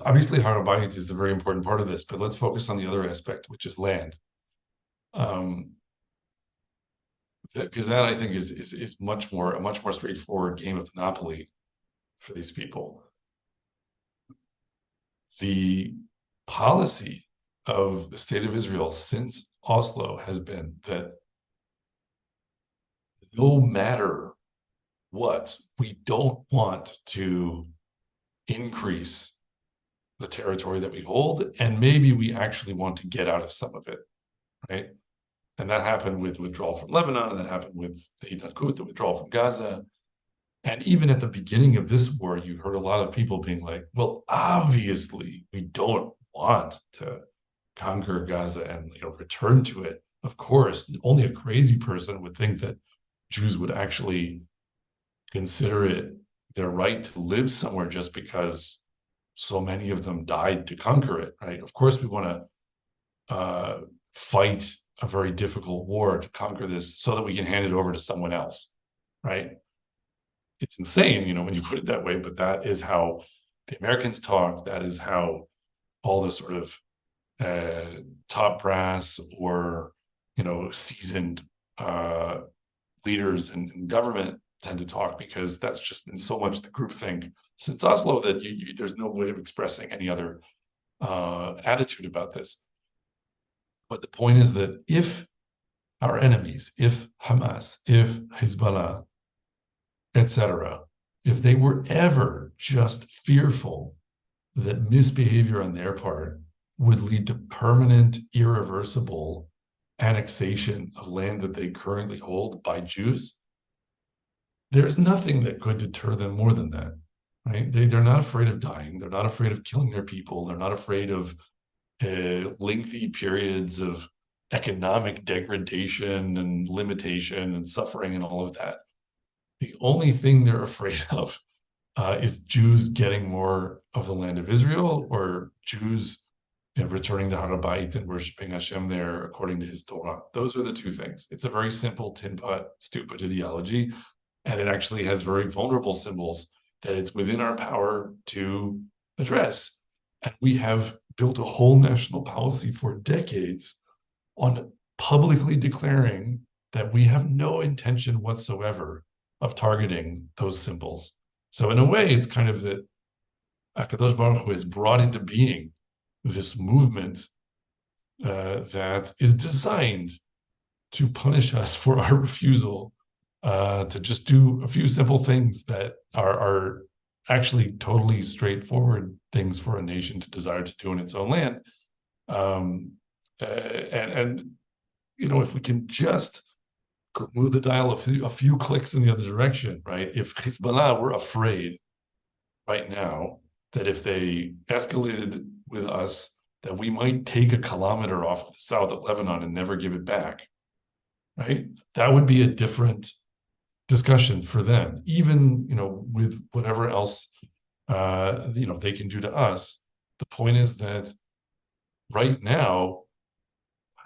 obviously Har-Bayit is a very important part of this, but let's focus on the other aspect, which is land. Um, because that I think is a much more straightforward game of Monopoly for these people. The policy of the state of Israel since Oslo has been that no matter what, we don't want to increase the territory that we hold, and maybe we actually want to get out of some of it, right? And that happened with withdrawal from Lebanon, and that happened with the Hidatkut, the withdrawal from Gaza. And even at the beginning of this war, you heard a lot of people being like, well, obviously, we don't want to conquer Gaza and return to it. Of course, only a crazy person would think that Jews would actually consider it their right to live somewhere just because so many of them died to conquer it, right? Of course, we want to fight a very difficult war to conquer this so that we can hand it over to someone else, right? It's insane, when you put it that way, but that is how the Americans talk. That is how all the sort of top brass or, seasoned leaders in government tend to talk, because that's just been so much the groupthink since Oslo that there's no way of expressing any other attitude about this. But the point is that if our enemies, if Hamas, if Hezbollah, etc., if they were ever just fearful that misbehavior on their part would lead to permanent, irreversible annexation of land that they currently hold by Jews, there's nothing that could deter them more than that, right? They're not afraid of dying. They're not afraid of killing their people. They're not afraid of lengthy periods of economic degradation and limitation and suffering and all of that. The only thing they're afraid of is Jews getting more of the land of Israel, or Jews returning to Har-Bayit and worshiping Hashem there according to his Torah. Those are the two things. It's a very simple, tin pot, stupid ideology, and it actually has very vulnerable symbols that it's within our power to address. And we have built a whole national policy for decades on publicly declaring that we have no intention whatsoever of targeting those symbols. So in a way, it's kind of that HaKadosh Baruch Hu has brought into being this movement that is designed to punish us for our refusal to just do a few simple things that are actually totally straightforward things for a nation to desire to do in its own land. If we can just move the dial a few clicks in the other direction, right? If Hezbollah were afraid right now that if they escalated with us, that we might take a kilometer off of the south of Lebanon and never give it back, right? That would be a different discussion for them, even with whatever else they can do to us. The point is that right now,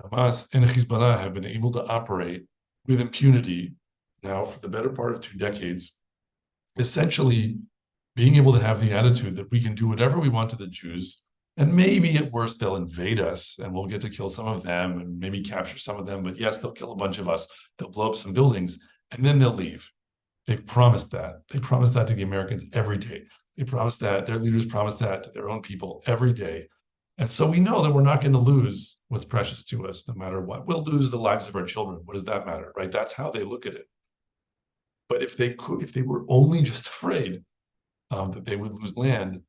Hamas and Hezbollah have been able to operate with impunity now for the better part of 2 decades, essentially being able to have the attitude that we can do whatever we want to the Jews, and maybe at worst they'll invade us and we'll get to kill some of them and maybe capture some of them, but yes, they'll kill a bunch of us, they'll blow up some buildings, and then they'll leave. They've promised that. They promised that to the Americans every day. They promised that, their leaders promised that to their own people every day. And so we know that we're not going to lose what's precious to us, no matter what. We'll lose the lives of our children. What does that matter, right? That's how they look at it. But if they were only just afraid that they would lose land,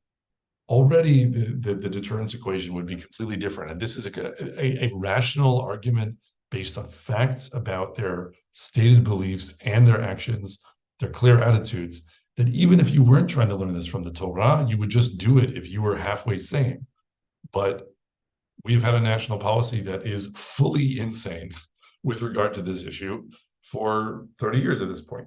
already the deterrence equation would be completely different. And this is a rational argument based on facts about their stated beliefs and their actions, their clear attitudes, that even if you weren't trying to learn this from the Torah, you would just do it if you were halfway sane. But we've had a national policy that is fully insane with regard to this issue for 30 years at this point.